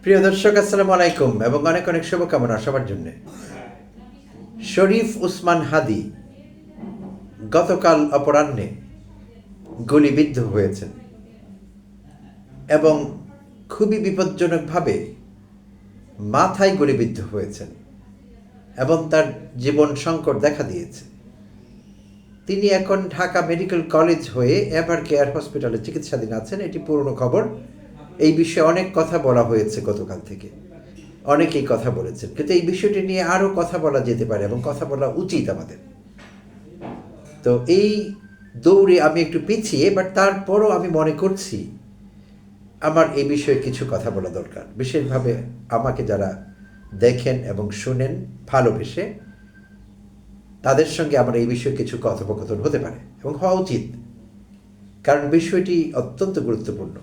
প্রিয় দর্শক, আসসালামু আলাইকুম এবং অনেক অনেক শুভকামনা সবার জন্য। শরীফ উসমান হাদী গতকাল অপরাহ্নে গুলিবিদ্ধ হয়েছেন এবং খুবই বিপজ্জনকভাবে মাথায় গুলিবিদ্ধ হয়েছেন এবং তার জীবন সংকট দেখা দিয়েছে। তিনি এখন ঢাকা মেডিকেল কলেজ হয়ে এভার কেয়ার হসপিটালে চিকিৎসাধীন আছেন। এটি পুরনো খবর। এই বিষয়ে অনেক কথা বলা হয়েছে গতকাল থেকে, অনেকেই কথা বলেছেন, কিন্তু এই বিষয়টি নিয়ে আরও কথা বলা যেতে পারে এবং কথা বলা উচিত আমাদের। তো এই দৌড়ে আমি একটু পিছিয়ে, বাট তারপরও আমি মনে করছি আমার এই বিষয়ে কিছু কথা বলা দরকার। বিশেষভাবে আমাকে যারা দেখেন এবং শুনেন ভালোবেসে, তাদের সঙ্গে আমার এই বিষয়ে কিছু কথোপকথন হতে পারে এবং হওয়া উচিত, কারণ বিষয়টি অত্যন্ত গুরুত্বপূর্ণ।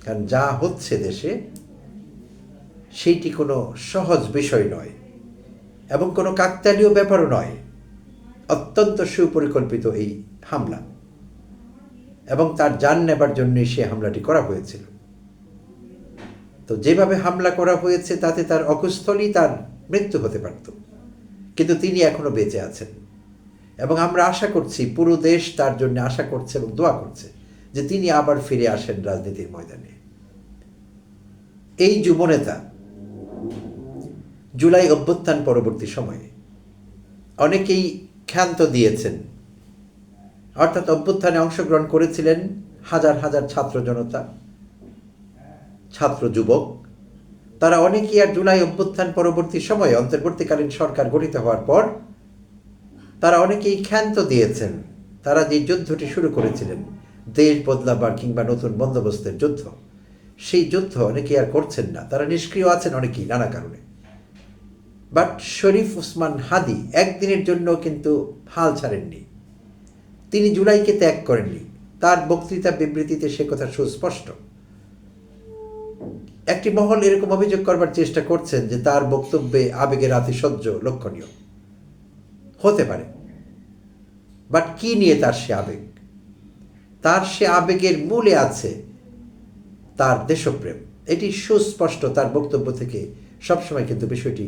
কারণ যা হচ্ছে দেশে সেইটি কোনো সহজ বিষয় নয় এবং কোনো কাকতালীয় ব্যাপারও নয়। অত্যন্ত সুপরিকল্পিত এই হামলা এবং তার জান নেবার জন্যই সে হামলাটি করা হয়েছিল। তো যেভাবে হামলা করা হয়েছে তাতে তার অকুস্থলেই তার মৃত্যু হতে পারত, কিন্তু তিনি এখনো বেঁচে আছেন এবং আমরা আশা করছি, পুরো দেশ তার জন্য আশা করছে এবং দোয়া করছে যে তিনি আবার ফিরে আসেন রাজনীতির ময়দানে। এই যুবনেতা জুলাই অভ্যুত্থান পরবর্তী সময়ে অনেকেই ক্ষান্ত দিয়েছেন, অর্থাৎ অভ্যুত্থানে অংশগ্রহণ করেছিলেন হাজার হাজার ছাত্র জনতা, ছাত্র যুবক। তারা অনেকেই আর জুলাই অভ্যুত্থান পরবর্তী সময়ে অন্তর্বর্তীকালীন সরকার গঠিত হওয়ার পর তারা অনেকেই ক্ষান্ত দিয়েছেন। তারা যে যুদ্ধটি শুরু করেছিলেন, দেশ বদলাবার কিংবা নতুন বন্দোবস্তের যুদ্ধ, সেই যুদ্ধ অনেকেই আর করছেন না। তারা নিষ্ক্রিয় আছেন অনেকেই নানা কারণে। বাট শরীফ উসমান হাদী একদিনের জন্য কিন্তু হাল ছাড়েননি। তিনি জুলাইকে ত্যাগ করেননি। তার বক্তৃতা বিবৃতিতে সে কথা সুস্পষ্ট। একটি মহল এরকম অভিযোগ করবার চেষ্টা করছেন যে তার বক্তব্যে আবেগের আতিশয্য লক্ষণীয় হতে পারে। বাট কি নিয়ে তার সে আবেগ? তার সে আবেগের মূলে আছে তার দেশপ্রেম। এটি সুস্পষ্ট তার বক্তব্য থেকে সবসময় কিন্তু বিষয়টি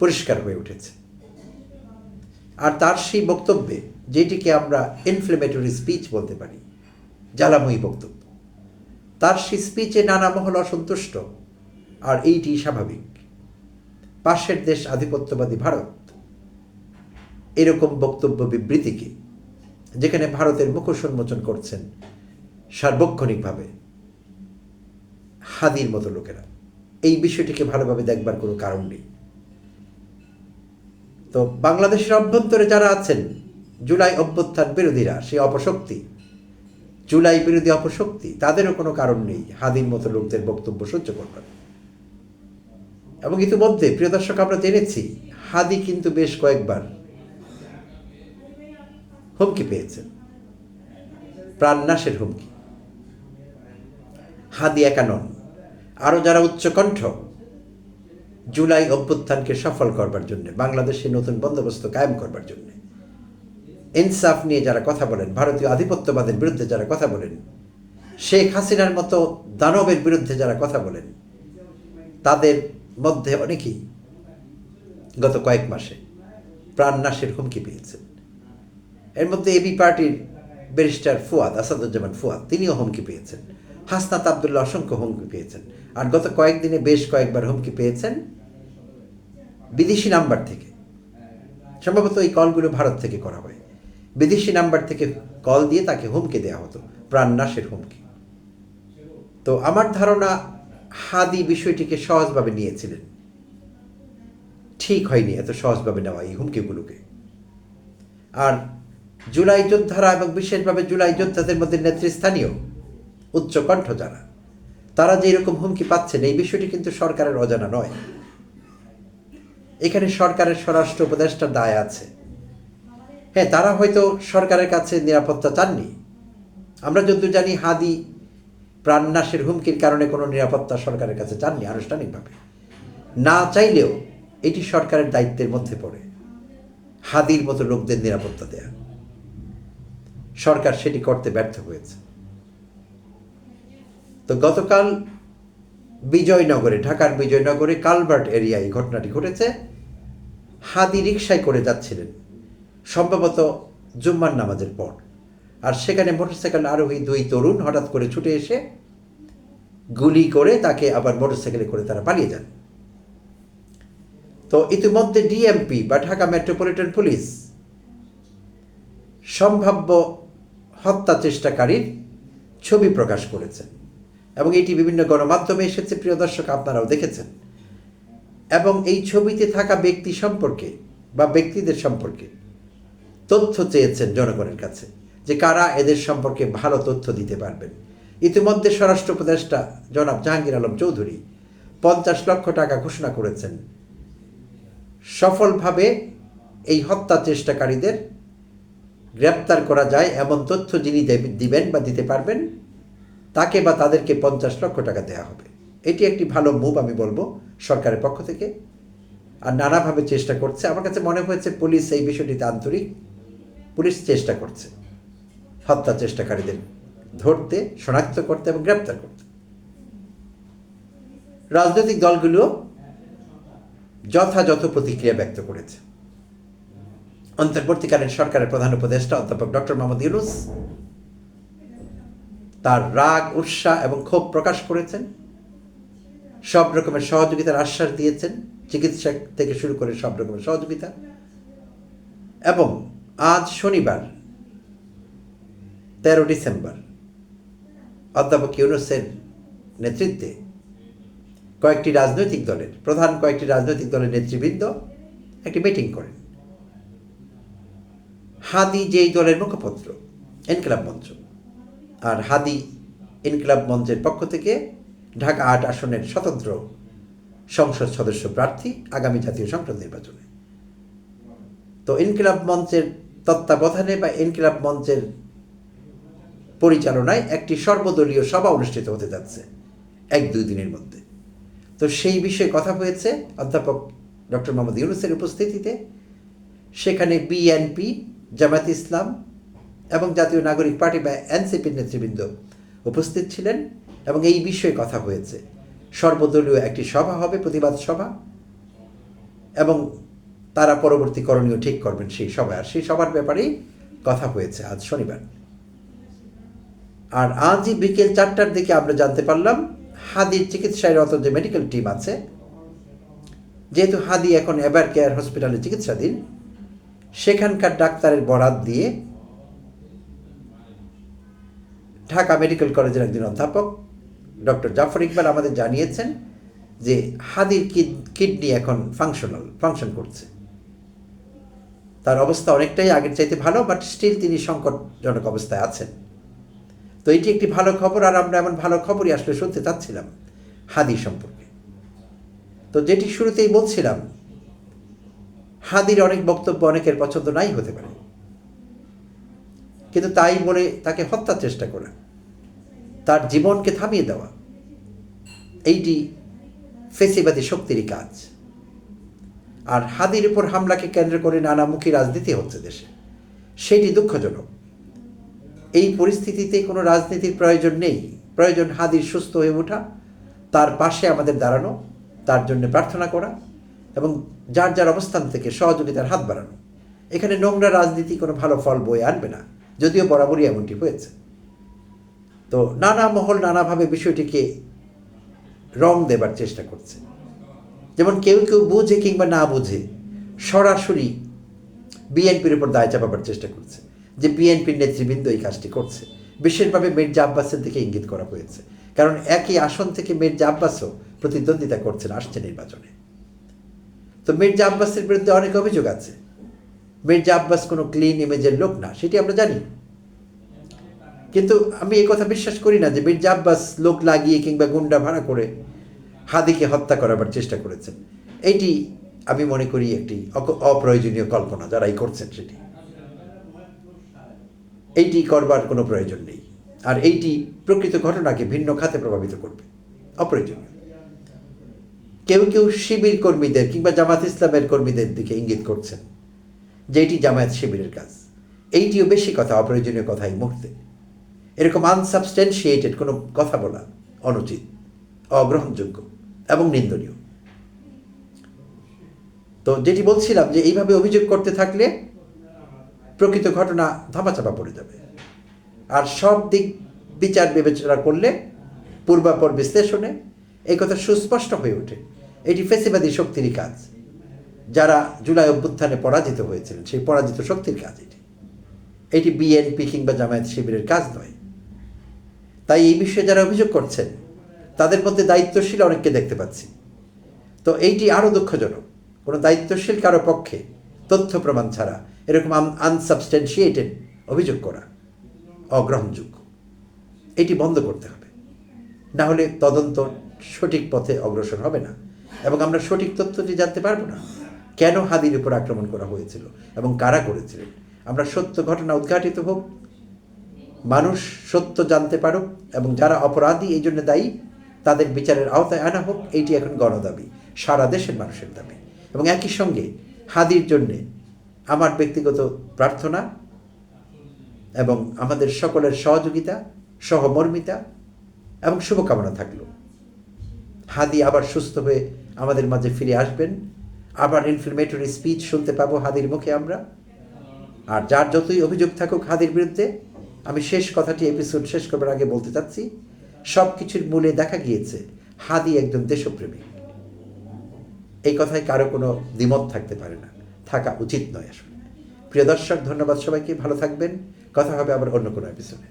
পরিষ্কার হয়ে উঠেছে। আর তার সেই বক্তব্যে, যেটিকে আমরা ইনফ্লেমেটরি স্পিচ বলতে পারি, জ্বালাময়ী বক্তব্য, তার সেই স্পিচে নানা মহল অসন্তুষ্ট। আর এইটি স্বাভাবিক। পাশের দেশ আধিপত্যবাদী ভারত এরকম বক্তব্য বিবৃতিকে, যেখানে ভারতের মুখোশ উন্মোচন করছেন সার্বক্ষণিকভাবে হাদির মতো লোকেরা, এই বিষয়টিকে ভালোভাবে দেখবার কোনো কারণ নেই। তো বাংলাদেশের অভ্যন্তরে যারা আছেন জুলাই অভ্যুত্থান বিরোধীরা, সেই অপশক্তি, জুলাই বিরোধী অপশক্তি, তাদেরও কোনো কারণ নেই হাদির মতো লোকদের বক্তব্য সহ্য করবার। এবং ইতিমধ্যে প্রিয় দর্শক, আমরা জেনেছি হাদি কিন্তু বেশ কয়েকবার হুমকি পেয়েছেন, প্রাণনাশের হুমকি। হাদি একা নন, আরও যারা উচ্চকণ্ঠ জুলাই অভ্যুত্থানকে সফল করবার জন্য, বাংলাদেশে নতুন বন্দোবস্ত কায়েম করবার জন্য, ইনসাফ নিয়ে যারা কথা বলেন, ভারতীয় আধিপত্যবাদের বিরুদ্ধে যারা কথা বলেন, শেখ হাসিনার মতো দানবের বিরুদ্ধে যারা কথা বলেন, তাদের মধ্যে অনেকেই গত কয়েক মাসে প্রাণনাশের হুমকি পেয়েছেন। এর মধ্যে এবি পার্টির ব্যারিস্টার ফুয়াদ, আসাদুজ্জামান ফুয়াদ, তিনিও হুমকি পেয়েছেন। হাসনাত আবদুল্লাহ অসংখ্য হুমকি পেয়েছেন। আর গত কয়েকদিনে বেশ কয়েকবার হুমকি পেয়েছেন বিদেশি নাম্বার থেকে। সম্ভবত এই কলগুলো ভারত থেকে করা হয়। বিদেশি নাম্বার থেকে কল দিয়ে তাকে হুমকি দেওয়া হতো, প্রাণনাশের হুমকি। তো আমার ধারণা হাদি বিষয়টিকে সহজভাবে নিয়েছিলেন। ঠিক হয়নি এত সহজভাবে নেওয়া এই হুমকিগুলোকে। আর জুলাই যোদ্ধারা এবং বিশেষভাবে জুলাই যোদ্ধাদের মধ্যে নেতৃস্থানীয় উচ্চকণ্ঠ যারা, তারা যে এরকম হুমকি পাচ্ছেন, এই বিষয়টি কিন্তু সরকারের অজানা নয়। এখানে সরকারের স্বরাষ্ট্র উপদেষ্টার দায় আছে। হ্যাঁ, তারা হয়তো সরকারের কাছে নিরাপত্তা চাননি। আমরা যতদূর জানি হাদি প্রাণনাশের হুমকির কারণে কোনো নিরাপত্তা সরকারের কাছে চাননি আনুষ্ঠানিকভাবে। না চাইলেও এটি সরকারের দায়িত্বের মধ্যে পড়ে হাদির মতো লোকদের নিরাপত্তা দেয়া। সরকার সেটি করতে ব্যর্থ হয়েছে। তো গতকাল বিজয়নগরে, ঢাকার বিজয়নগরে কালভার্ট এরিয়ায় এই ঘটনাটি ঘটেছে। হাদি রিকশায় করে যাচ্ছিলেন সম্ভবত জুম্মার নামাজের পর, আর সেখানে মোটরসাইকেল আরোহী দুই তরুণ হঠাৎ করে ছুটে এসে গুলি করে তাকে আবার মোটরসাইকেলে করে তারা পালিয়ে যান। তো ইতিমধ্যে ডিএমপি বা ঢাকা মেট্রোপলিটন পুলিশ সম্ভাব্য হত্যা চেষ্টাকারীর ছবি প্রকাশ করেছে এবং এটি বিভিন্ন গণমাধ্যমে এসেছে, প্রিয় দর্শক আপনারাও দেখেছেন। এবং এই ছবিতে থাকা ব্যক্তি সম্পর্কে বা ব্যক্তিদের সম্পর্কে তথ্য চেয়েছেন জনগণের কাছে, যে কারা এদের সম্পর্কে ভালো তথ্য দিতে পারবেন। ইতিমধ্যে স্বরাষ্ট্র উপদেষ্টা জনাব জাহাঙ্গীর আলম চৌধুরী 50 লক্ষ টাকা ঘোষণা করেছেন সফলভাবে এই হত্যা চেষ্টাকারীদের গ্রেপ্তার করা যায় এমন তথ্য যিনি দিবেন বা দিতে পারবেন তাকে বা তাদেরকে 50 লক্ষ টাকা দেওয়া হবে। এটি একটি ভালো মুভ আমি বলবো সরকারের পক্ষ থেকে, আর নানাভাবে চেষ্টা করছে। আমার কাছে মনে হয়েছে পুলিশ এই বিষয়টিতে আন্তরিক, পুলিশ চেষ্টা করছে হত্যা চেষ্টাকারীদের ধরতে, শনাক্ত করতে এবং গ্রেপ্তার করতে। রাজনৈতিক দলগুলো যথাযথ প্রতিক্রিয়া ব্যক্ত করেছে। অন্তর্বর্তীকালীন সরকারের প্রধান উপদেষ্টা অধ্যাপক ডক্টর মোহাম্মদ ইউনূস তার রাগ, উৎসাহ এবং ক্ষোভ প্রকাশ করেছেন। সব রকমের সহযোগিতার আশ্বাস দিয়েছেন, চিকিৎসা থেকে শুরু করে সব রকমের সহযোগিতা। এবং আজ শনিবার 13 ডিসেম্বর অধ্যাপক ইউনূসের নেতৃত্বে প্রধান কয়েকটি রাজনৈতিক দলের নেতৃবৃন্দ একটি মিটিং করেন। হাদি যেই দলের মুখপত্র ইনকিলাব মঞ্চ, আর হাদি ইনকিলাব মঞ্চের পক্ষ থেকে ঢাকা 8 আসনের স্বতন্ত্র সংসদ সদস্য প্রার্থী আগামী জাতীয় সংসদ নির্বাচনে। তো ইনকিলাব মঞ্চের তত্ত্বাবধানে বা ইনকিলাব মঞ্চের পরিচালনায় একটি সর্বদলীয় সভা অনুষ্ঠিত হতে যাচ্ছে 1-2 দিনের মধ্যে। তো সেই বিষয়ে কথা হয়েছে অধ্যাপক ডক্টর মোহাম্মদ ইউনূসের উপস্থিতিতে। সেখানে বিএনপি, জামায়াত ইসলাম এবং জাতীয় নাগরিক পার্টি বা এনসিপির নেতৃবৃন্দ উপস্থিত ছিলেন এবং এই বিষয়ে কথা হয়েছে। সর্বদলীয় একটি সভা হবে, প্রতিবাদ সভা, এবং তারা পরবর্তী করণীয় ঠিক করবেন সেই সভায়। আর সেই সভার ব্যাপারেই কথা হয়েছে আজ শনিবার। আর আজই বিকেল 4টার দিকে আমরা জানতে পারলাম হাদির চিকিৎসায়রত যে মেডিকেল টিম আছে, যেহেতু হাদি এখন এভার কেয়ার হসপিটালে চিকিৎসাধীন, সেখানকার ডাক্তারের বরাত দিয়ে ঢাকা মেডিকেল কলেজের একজন অধ্যাপক ডক্টর জাফর ইকবাল আমাদের জানিয়েছেন যে হাদির কিডনি এখন ফাংশন করছে। তার অবস্থা অনেকটাই আগের চাইতে ভালো, বাট স্টিল তিনি সংকটজনক অবস্থায় আছেন। তো এটি একটি ভালো খবর, আর আমরা এমন ভালো খবরই আসলে শুনতে চাচ্ছিলাম হাদি সম্পর্কে। তো যেটি শুরুতেই বলছিলাম, হাদির অনেক বক্তব্য অনেকের পছন্দ নাই হতে পারে, কিন্তু তাই বলে তাকে হত্যার চেষ্টা করা, তার জীবনকে থামিয়ে দেওয়া, এইটি ফেসিবাদী শক্তিরই কাজ। আর হাদির উপর হামলাকে কেন্দ্র করে নানামুখী রাজনীতি হচ্ছে দেশে, সেটি দুঃখজনক। এই পরিস্থিতিতে কোনো রাজনীতির প্রয়োজন নেই, প্রয়োজন হাদির সুস্থ হয়ে ওঠা, তার পাশে আমাদের দাঁড়ানো, তার জন্য প্রার্থনা করা এবং যার যার অবস্থান থেকে সহযোগিতার হাত বাড়ানো। এখানে নোংরা রাজনীতি কোনো ভালো ফল বয়ে আনবে না, যদিও বরাবরই এমনটি হয়েছে। তো নানা মহল নানাভাবে বিষয়টিকে রং দেবার চেষ্টা করছে। যেমন কেউ কেউ বুঝে কিংবা না বুঝে সরাসরি বিএনপির উপর দায় চাপাবার চেষ্টা করছে, যে বিএনপির নেতৃবৃন্দ এই কাজটি করছে। বিশেষভাবে মির্জা আব্বাসের দিকে ইঙ্গিত করা হয়েছে, কারণ একই আসন থেকে মির্জা আব্বাসও প্রতিদ্বন্দ্বিতা করছেন আসছে নির্বাচনে। তো মির্জা আব্বাসের বিরুদ্ধে অনেক অভিযোগ আছে। মির্জা আব্বাস কোনো ক্লিন ইমেজের লোক না, সেটি আমরা জানি। কিন্তু আমি এই কথা বিশ্বাস করি না যে মির্জা আব্বাস লোক লাগিয়ে কিংবা গুন্ডা ভাড়া করে হাদিকে হত্যা করাবার চেষ্টা করেছেন। এইটি আমি মনে করি একটি অপ্রয়োজনীয় কল্পনা যারাই করছেন সেটি। এইটি করবার কোনো প্রয়োজন নেই, আর এইটি প্রকৃত ঘটনাকে ভিন্ন খাতে প্রভাবিত করবে, অপ্রয়োজনীয়। কেউ কেউ শিবির কর্মীদের কিংবা জামায়াত ইসলামের কর্মীদের দিকে ইঙ্গিত করছেন যে এটি জামায়াত শিবিরের কাজ। এইটিও বেশি কথা, অপ্রয়োজনীয় কথা এই মুহূর্তে। এরকম আনসাবস্টেন্সিয়েটেড কোনো কথা বলা অনুচিত, অগ্রহণযোগ্য এবং নিন্দনীয়। তো যেটি বলছিলাম যে এইভাবে অভিযোগ করতে থাকলে প্রকৃত ঘটনা ধামাচাপা পড়ে যাবে, আর সব দিক বিচার বিবেচনা করলে পূর্বাপর বিশ্লেষণে এই কথা সুস্পষ্ট হয়ে ওঠে এটি ফেসিবাদী শক্তিরই কাজ। যারা জুলাই অভ্যুত্থানে পরাজিত হয়েছিলেন সেই পরাজিত শক্তির কাজ এটি বিএনপি কিংবা জামায়াত শিবিরের কাজ নয়। তাই এই বিষয়ে যারা অভিযোগ করছেন তাদের মধ্যে দায়িত্বশীল অনেককে দেখতে পাচ্ছি। তো এইটি আরও দুঃখজনক, কোনো দায়িত্বশীল কারো পক্ষে তথ্য প্রমাণ ছাড়া এরকম আনসাবস্টেন্সিয়েটেড অভিযোগ করা অগ্রহণযোগ্য। এটি বন্ধ করতে হবে, না হলে তদন্ত সঠিক পথে অগ্রসর হবে না এবং আমরা সঠিক তথ্যটি জানতে পারবো না। কেন হাদির উপর আক্রমণ করা হয়েছিল এবং কারা করেছিলেন, আমরা সত্য ঘটনা উদ্ঘাটিত হোক, মানুষ সত্য জানতে পারুক এবং যারা অপরাধী এই জন্য দায়ী তাদের বিচারের আওতায় আনা হোক। এইটি এখন গণদাবি, সারা দেশের মানুষের দাবি। এবং একই সঙ্গে হাদির জন্যে আমার ব্যক্তিগত প্রার্থনা এবং আমাদের সকলের সহযোগিতা, সহমর্মিতা এবং শুভকামনা থাকলো। হাদি আবার সুস্থ হয়ে আমাদের মাঝে ফিরে আসবেন, আবার ইনফ্লেমেটরি স্পিচ শুনতে পাবো হাদির মুখে আমরা। আর যার যতই অভিযোগ থাকুক হাদির বিরুদ্ধে, আমি শেষ কথাটি এপিসোড শেষ করবার আগে বলতে চাচ্ছি, সব কিছুর মূলে দেখা গিয়েছে হাদি একজন দেশপ্রেমিক। এই কথায় কারো কোনো দ্বিমত থাকতে পারে না, থাকা উচিত নয় আসলে। প্রিয় দর্শক, ধন্যবাদ সবাইকে, ভালো থাকবেন। কথা হবে আবার অন্য কোনো এপিসোডে।